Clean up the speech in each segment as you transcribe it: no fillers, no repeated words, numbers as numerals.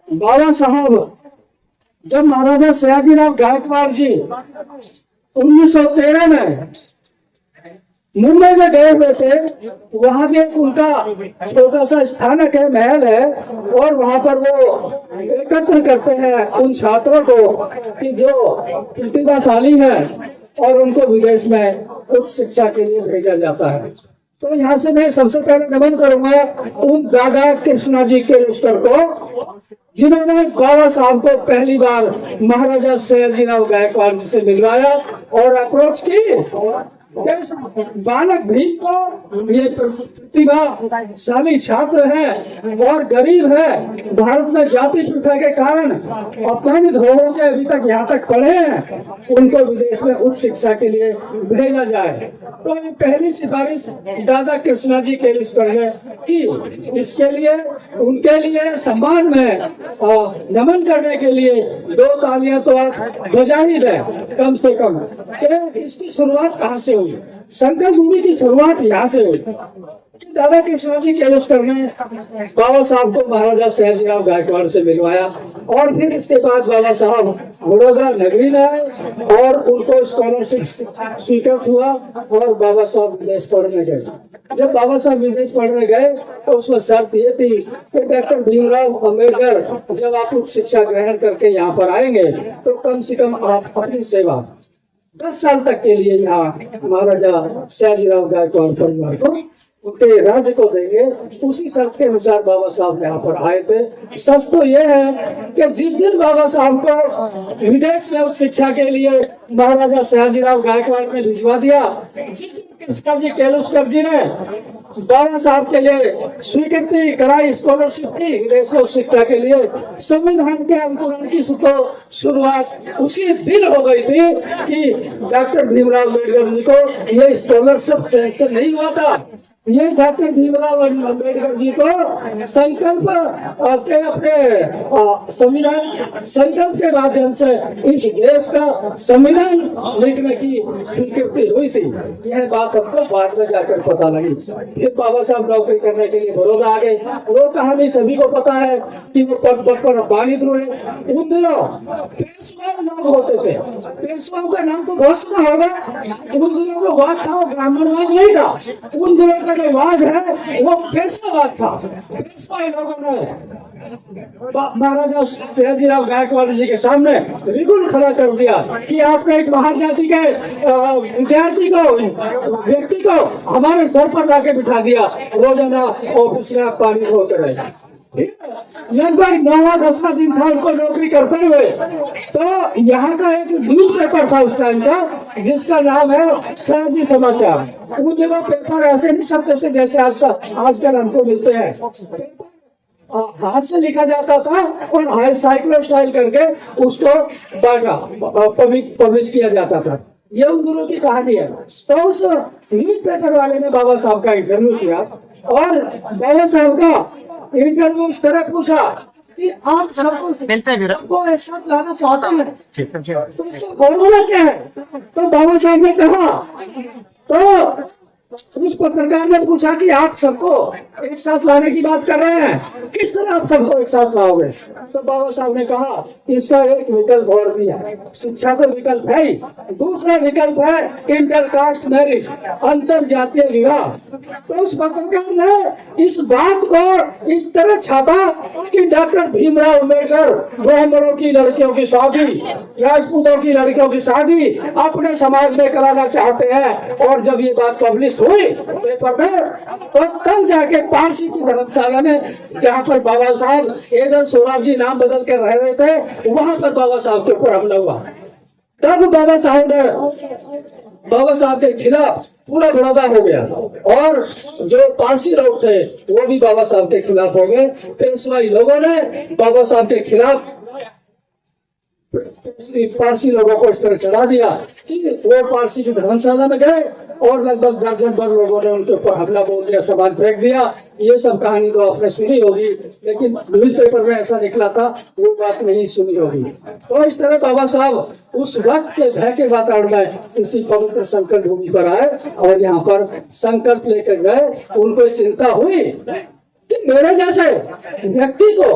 बाबा साहब जब महाराजा सयाजीराव गायकवाड़ जी 1913 में मुंबई में गए हुए थे, वहां भी एक उनका छोटा सा स्थानक है, महल है, और वहां पर वो एकत्र करते हैं उन छात्रों को कि जो प्रतिभाशाली हैं और उनको विदेश में उच्च शिक्षा के लिए भेजा जाता है। तो यहाँ से मैं सबसे पहले नमन करूंगा उन दादा कृष्णा जी के लश्कर को, जिन्होंने बाबा साहब को पहली बार महाराजा सयाजीराव गायकवाड़ जी से मिलवाया और अप्रोच की। बालक भीम को ये प्रतिभाशाली छात्र है और गरीब है, भारत में जाति प्रथा के कारण अपमानित हो के अभी तक यहाँ तक पढ़े हैं, उनको विदेश में उच्च शिक्षा के लिए भेजा जाए। तो ये पहली सिफारिश दादा कृष्णा जी के लिए की। इसके लिए उनके लिए सम्मान में नमन करने के लिए 2 तालियां तो आप बजा ही दें कम से कम। इसकी शुरुआत कहाँ से हुई? संकल्प भूमि की शुरुआत यहाँ से हुई। दादा कृष्णा जी केलुस्कर ने बाबा साहब को महाराजा सयाजीराव गायकवाड़ से मिलवाया और फिर इसके बाद बाबा साहब वडोदरा नगरी में आए और उनको स्कॉलरशिप स्वीकृत हुआ और बाबा साहब विदेश पढ़ने गए। जब बाबा साहब विदेश पढ़ने गए तो उसमें शर्त ये थी कि डॉक्टर भीमराव अम्बेडकर जब आप उच्च शिक्षा ग्रहण करके यहाँ पर आएंगे तो कम से कम आप अपनी सेवा 10 साल तक के लिए यहाँ महाराजा सयाजीराव गायकवाड़ परिवार को उनके राज्य को देंगे। उसी शर्त के अनुसार बाबा साहब यहाँ पर आए थे। सच तो ये है कि जिस दिन बाबा साहब को विदेश में उच्च शिक्षा के लिए महाराजा सयाजीराव गायकवाड़ ने भिजवा दिया, जिस दिन कृष्णा जी केलुस्कर जी ने बाबा साहब के लिए स्वीकृति कराई, स्कॉलरशिप की विदेश में उच्च शिक्षा के लिए, संविधान के अंकुरण की शुरुआत उसी दिन हो गई थी कि डॉक्टर भीमराव अम्बेडकर जी को ये स्कॉलरशिप सैंक्शन नहीं हुआ था। ये डॉक्टर भीमराव अम्बेडकर जी को संकल्प के अपने संकल्प के माध्यम से इस देश का संविधान लिखने की स्वीकृति हुई थी। यह बात हमको बाद में जाकर पता लगी। फिर बाबा साहब नौकरी करने के लिए बड़ौदा आ गए। वो कहानी सभी को पता है कि वो पद पर बाधित हुए। उन दिनों पेशवा लोग होते थे, पेशवाओं का नाम तो बहुत सुना होगा। उन दिनों को वाद था, ब्राह्मणवाद नहीं था। उन दिनों का जो वाद है वो पेशवावाद था। पेशवा लोगों ने महाराजा सयाजीराव गायकवाड़ जी के सामने बिल्कुल खड़ा कर दिया कि आपने एक बाहर जाति के विद्यार्थी को, व्यक्ति को हमारे सर पर लाके बिठा दिया, रोजाना ऑफिस में आप पानी होते रहे। लगभग 9वां-10वां दिन था उनको नौकरी करते हुए। तो यहाँ का एक न्यूज पेपर था उस टाइम का, जिसका नाम है सयाजी समाचार। उन दिनों पेपर ऐसे नहीं छपते थे जैसे आजकल हमको मिलते हैं। हाथ से लिखा जाता था और हाई साइक्लो स्टाइल करके उसको बांटा पब्लिश किया जाता था। ये उन दिनों की कहानी है। तो उस न्यूज पेपर वाले ने बाबा साहब का इंटरव्यू किया और बाबा साहब का इंटरव्यू इस तरह पूछा कि आप सबको एक साथ लाना चाहते हैं तो इसका फॉर्मूला क्या है? तो बाबा साहब ने कहा, तो उस पत्रकार ने पूछा कि आप सबको एक साथ लाने की बात कर रहे हैं, किस तरह आप सबको एक साथ लाओगे? तो बाबा साहब ने कहा इसका एक विकल्प और भी है। शिक्षा तो विकल्प है ही, दूसरा विकल्प है इंटरकास्ट मैरिज, अंतर जातीय विवाह। तो उस पत्रकार ने इस बात को इस तरह छापा कि डॉक्टर भीमराव अम्बेडकर ब्राह्मणों की लड़कियों की शादी, राजपूतों की लड़कियों की शादी अपने समाज में कराना चाहते हैं। और जब ये बात पब्लिश हुई पेपर में, तो तब जाके पारसी की धर्मशाला में, जहाँ पर बाबा साहब एदर सोराब जी नाम बदल कर रह रहे थे, वहां पर बाबा साहब के ऊपर हमला हुआ। तब बाबा साहब के खिलाफ पूरा बड़ौदा हो गया और जो पारसी लोग थे वो भी बाबा साहब के खिलाफ हो गए। पेशवाई लोगों ने बाबा साहब के खिलाफ पारसी लोगों को इस तरह चढ़ा दिया कि वो पारसी की धर्मशाला में गए और लगभग दर्जन भर लोगों ने उनके ऊपर हमला बोल दिया, सामान फेंक दिया। ये सब कहानी तो आपने सुनी होगी, लेकिन न्यूज पेपर में ऐसा निकला था, वो बात नहीं सुनी होगी। तो इस तरह बाबा साहब उस वक्त के भय के वातावरण में इसी पवित्र संकल्प भूमि पर आए और यहाँ पर संकल्प लेकर गए। उनको चिंता हुई कि मेरे जैसे व्यक्ति को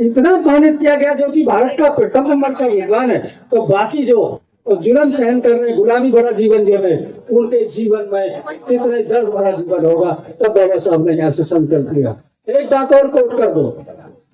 इतना मानित किया गया, जो कि भारत का प्रथम नंबर का विद्वान है। तो बाकी जो जुल्म सहन कर रहे, गुलामी भरा जीवन जी रहे, उनके जीवन में कितने दर्द भरा जीवन होगा। तब बाबा साहब ने यहाँ से संकल्प लिया। एक बात और कोट कर दो,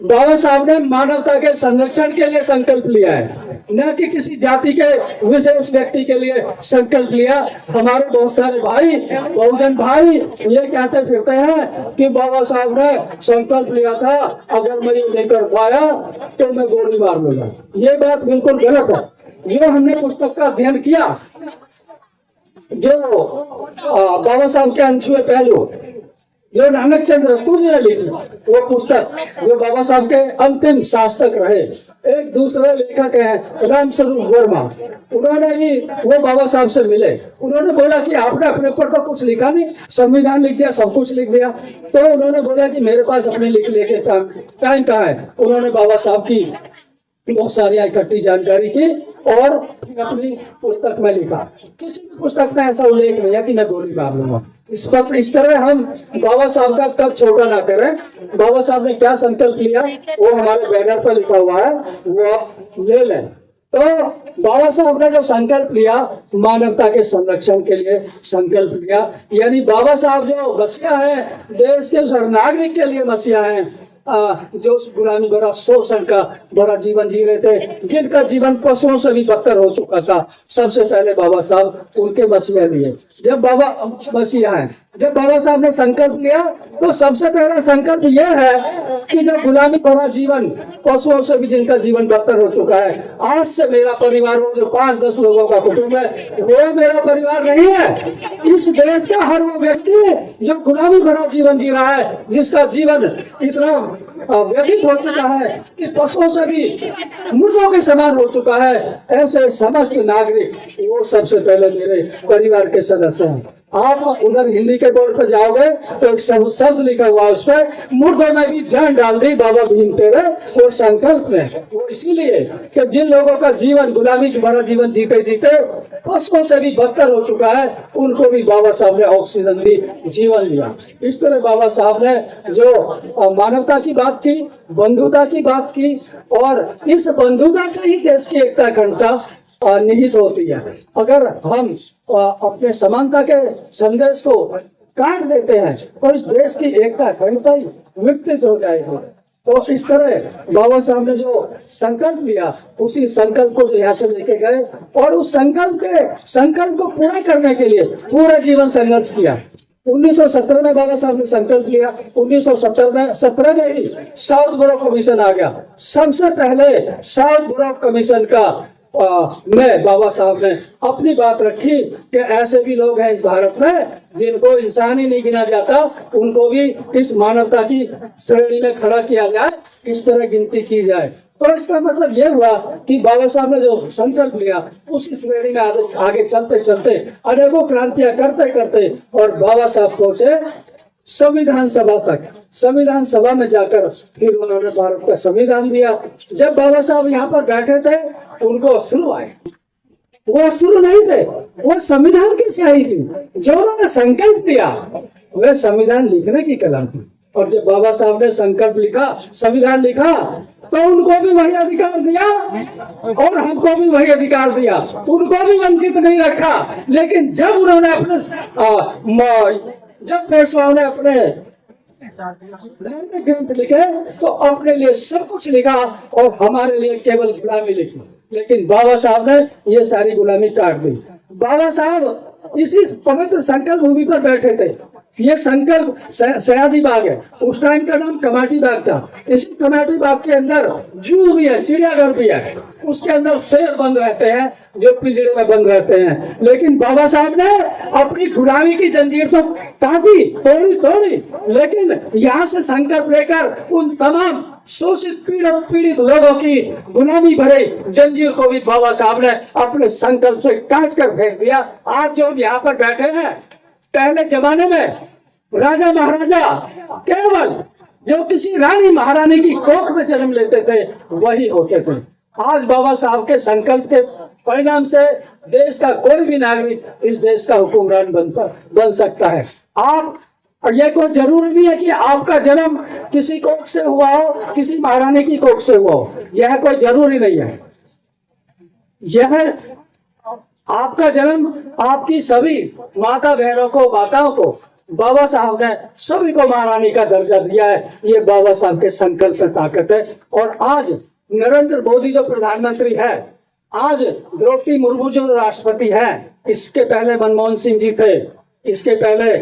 बाबा साहब ने मानवता के संरक्षण के लिए संकल्प लिया है, न कि किसी जाति के विशेष व्यक्ति के लिए संकल्प लिया। हमारे बहुत सारे भाई, बहुजन भाई ये कहते फिरते हैं कि बाबा साहब ने संकल्प लिया था, अगर मैं ये नहीं कर पाया तो मैं गोली मार लूंगा। ये बात बिल्कुल गलत है। जो हमने पुस्तक का अध्ययन किया, जो बाबा साहब के अनछुए पहलू जो नानक चंद्र रतूर जी ने लिखी, वो पुस्तक जो बाबा साहब के अंतिम शासक रहे, एक दूसरे लेखक हैं राम स्वरूप वर्मा, उन्होंने भी वो बाबा साहब से मिले। उन्होंने बोला कि आपने अपने ऊपर तो कुछ लिखा नहीं, संविधान लिख दिया, सब कुछ लिख दिया। तो उन्होंने बोला कि मेरे पास अपने लिख लेके टाइम कहाँ है। उन्होंने बाबा साहब की बहुत सारी इकट्ठी जानकारी की और अपनी पुस्तक में लिखा। किसी भी पुस्तक में ऐसा उल्लेख नहीं है कि मैं गोली मार लूंगा। इस तरह हम बाबा साहब का कद छोटा ना करें। बाबा साहब ने क्या संकल्प लिया वो हमारे बैनर पर लिखा हुआ है, वो आप ले लें। तो बाबा साहब ने जो संकल्प लिया, मानवता के संरक्षण के लिए संकल्प लिया, यानी बाबा साहब जो मसीहा है, देश के हर नागरिक के लिए मसीहा है, जो उस गुलामी भरा शोषण का भरा जीवन जी रहे थे, जिनका जीवन पशुओं से भी बदतर हो चुका था। सबसे पहले बाबा साहब उनके मसीहा लिए। जब बाबा मसीहा है, जब बाबा साहब ने संकल्प लिया तो सबसे पहला संकल्प यह है कि जो गुलामी भरा जीवन, पशुओं से भी जिनका जीवन बदतर हो चुका है, आज से मेरा परिवार, वो जो 5-10 लोगों का कुटुंब है, वो मेरा परिवार नहीं है। इस देश का हर वो व्यक्ति जो गुलामी भरा जीवन जी रहा है, जिसका जीवन इतना व्यतीत हो चुका है कि पशुओं से भी मुर्दों के समान हो चुका है, ऐसे समस्त नागरिक वो सबसे पहले मेरे परिवार के सदस्य हैं। आप उधर हिंदी के बोर्ड पर जाओगे तो एक शब्द लिखा हुआ, उस पर मुर्दों में भी जान डाल दी बाबा भीम तेरे, वो संकल्प में। वो इसीलिए कि जिन लोगों का जीवन गुलामी की भरा जीवन जीते जीते पशुओं से भी बदतर हो चुका है, उनको भी बाबा साहब ने ऑक्सीजन दी, जीवन दिया। इस तरह बाबा साहब ने जो मानवता की बात की, बंधुता की बात की, और इस बंधुता से ही देश की एकता अखंडता निहित होती है। अगर हम अपने समानता के संदेश को काट देते हैं तो इस देश की एकता अखंडता ही विकसित हो जाएगी। तो इस तरह बाबा साहब ने जो संकल्प लिया, उसी संकल्प को जो यहाँ से लेके गए और उस संकल्प को पूरा करने के लिए पूरा जीवन संघर्ष किया। 1917 में बाबा साहब ने संकल्प लिया। 1917 में ही साउथ ब्लॉक कमीशन आ गया। सबसे पहले साउथ ब्लॉक कमीशन का में बाबा साहब ने अपनी बात रखी कि ऐसे भी लोग हैं इस भारत में जिनको इंसान ही नहीं गिना जाता, उनको भी इस मानवता की श्रेणी में खड़ा किया जाए, इस तरह गिनती की जाए। तो इसका मतलब यह हुआ कि बाबा साहब ने जो संकल्प लिया, उसी श्रेणी में आगे चलते चलते अनेकों क्रांतियां करते करते और बाबा साहब पहुंचे संविधान सभा तक। संविधान सभा में जाकर फिर उन्होंने भारत का संविधान दिया। जब बाबा साहब यहाँ पर बैठे थे, उनको अश्रु आए। वो अश्रु नहीं थे, वो संविधान की स्याही थी। जो उन्होंने संकल्प दिया, वह संविधान लिखने की कलम थी। और जब बाबा साहब ने संकल्प लिखा, संविधान लिखा, तो उनको भी वही अधिकार दिया और हमको भी वही अधिकार दिया। उनको भी वंचित नहीं रखा। लेकिन जब उन्होंने जब पेशवाओं ने अपने ग्रंथ लिखे तो अपने लिए सब कुछ लिखा और हमारे लिए केवल गुलामी लिखी। लेकिन बाबा साहब ने ये सारी गुलामी काट दी। बाबा साहब इसी पवित्र संकल्प भूमि पर बैठे थे। ये संकल्प सयाजी बाग है, उस टाइम का नाम कमाटी बाग था। इसी कमाटी बाग के अंदर जू भी है, चिड़ियाघर भी है। उसके अंदर शेर बंद रहते हैं जो पिंजरे में बंद रहते हैं। लेकिन बाबा साहब ने अपनी गुलामी की जंजीर तो काटी, तोड़ी, लेकिन यहाँ से संकल्प लेकर उन तमाम शोषित पीड़ित लोगों की गुलामी भरे जंजीर को भी बाबा साहब ने अपने संकल्प से काट कर फेंक दिया। आज जो यहाँ पर बैठे हैं, पहले जमाने में राजा महाराजा केवल जो किसी रानी महारानी की कोख में जन्म लेते थे वही होते थे। आज बाबा साहब के संकल्प के परिणाम से देश का कोई भी नागरिक इस देश का हुक्मरान बन सकता है। आप और यह कोई जरूरी नहीं है कि आपका जन्म किसी कोख से हुआ हो, किसी महारानी की कोख से हुआ हो, यह कोई जरूरी नहीं है। यह आपका जन्म आपकी सभी माता बहनों को, माताओं को बाबा साहब ने सभी को महारानी का दर्जा दिया है। ये बाबा साहब के संकल्प में ताकत है। और आज नरेंद्र मोदी जो प्रधानमंत्री है, आज द्रौपदी मुर्मू जो राष्ट्रपति है, इसके पहले मनमोहन सिंह जी थे, इसके पहले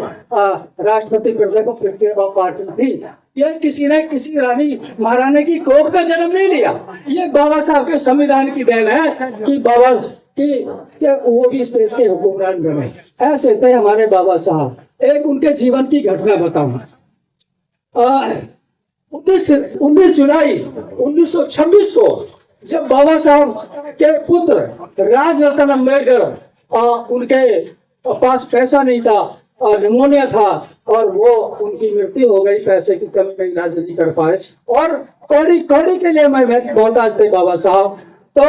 राष्ट्रपति प्रणब पाटिल थी। ये किसी ने किसी रानी महारानी की कोख में जन्म नहीं लिया। ये बाबा साहब के संविधान की देन है कि बाबा कि वो भी इस देश के हुक्मरान बने। ऐसे थे हमारे बाबा साहब। एक उनके जीवन की घटना बताऊं। 19 जुलाई 1926 को जब बाबा साहब के पुत्र राजरत्न अम्बेडकर उनके पास पैसा नहीं था और निमोनिया था और वो उनकी मृत्यु हो गई, पैसे की कमी में इलाज नहीं कर पाए और कौड़ी कौड़ी के लिए मैं मोहताज थे बाबा साहब। तो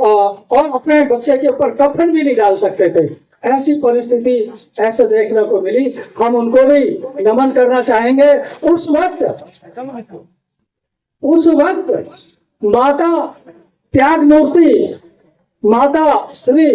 और अपने बच्चे के ऊपर कफन भी नहीं डाल सकते थे। ऐसी परिस्थिति ऐसे देखने को मिली। हम उनको भी नमन करना चाहेंगे। उस वक्त माता त्याग मूर्ति, माता श्री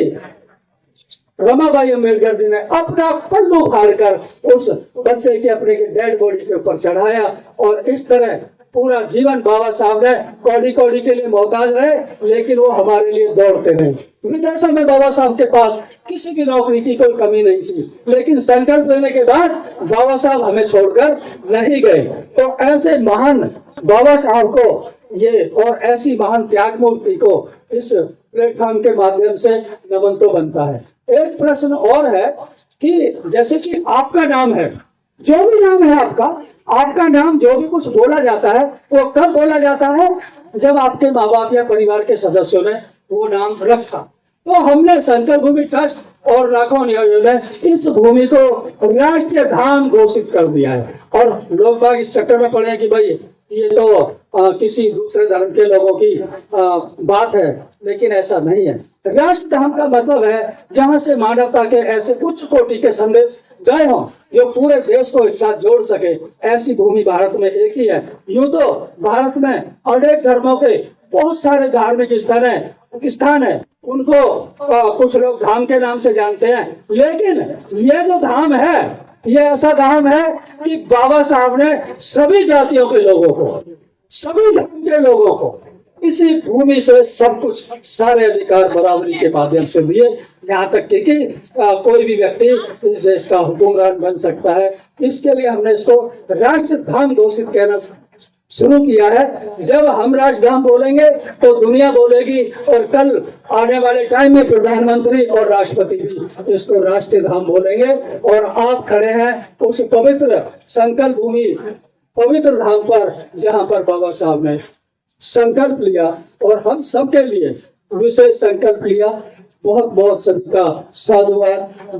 रमाबाई अम्बेडकर जी ने अपना पल्लू फाड़कर उस बच्चे के अपने डेड बॉडी के ऊपर चढ़ाया और इस तरह पूरा जीवन बाबा साहब ने कौड़ी कौड़ी के लिए मोहताज रहे, लेकिन वो हमारे लिए दौड़ते रहे। विदेशों में बाबा साहब के पास किसी भी नौकरी की कोई कमी नहीं थी, लेकिन संकल्प लेने के बाद बाबा साहब हमें छोड़कर नहीं गए। तो ऐसे महान बाबा साहब को ये और ऐसी महान त्याग मूर्ति को इस प्लेटफॉर्म के माध्यम से नमन तो बनता है। एक प्रश्न और है कि जैसे कि आपका नाम है, जो भी नाम है आपका नाम जो भी कुछ बोला जाता है वो कब बोला जाता है? जब आपके माँ बाप या परिवार के सदस्यों ने वो नाम रखा। तो हमने संकल्प भूमि ट्रस्ट और लाखों ने इस भूमि को राष्ट्रीय धाम घोषित कर दिया है। और लोग बाग इस चक्कर में पड़े कि भाई ये तो किसी दूसरे धर्म के लोगों की बात है, लेकिन ऐसा नहीं है। राष्ट्र धाम का मतलब है जहां से मानवता के ऐसे उच्च कोटि के संदेश गए हों जो पूरे देश को एक साथ जोड़ सके। ऐसी भूमि भारत में एक ही है। यूं तो भारत में अनेक धर्मों के बहुत सारे धार्मिक स्थान है, उनको कुछ लोग धाम के नाम से जानते हैं, लेकिन ये जो धाम है ये ऐसा धाम है कि बाबा साहब ने सभी जातियों के लोगों को, सभी धर्म के लोगों को इसी भूमि से सब कुछ, सारे अधिकार बराबरी के माध्यम से दिए। यहाँ तक कि कोई भी व्यक्ति इस देश का हुक्मरान बन सकता है। इसके लिए हमने इसको राष्ट्र धाम घोषित कहना शुरू किया है। जब हम राष्ट्र धाम बोलेंगे तो दुनिया बोलेगी और कल आने वाले टाइम में प्रधानमंत्री और राष्ट्रपति भी इसको राष्ट्रीय धाम बोलेंगे। और आप खड़े हैं उस पवित्र संकल्प भूमि, पवित्र धाम पर जहाँ पर बाबा साहब ने संकल्प लिया और हम सबके लिए विशेष संकल्प लिया। बहुत बहुत सभी का साधुवाद।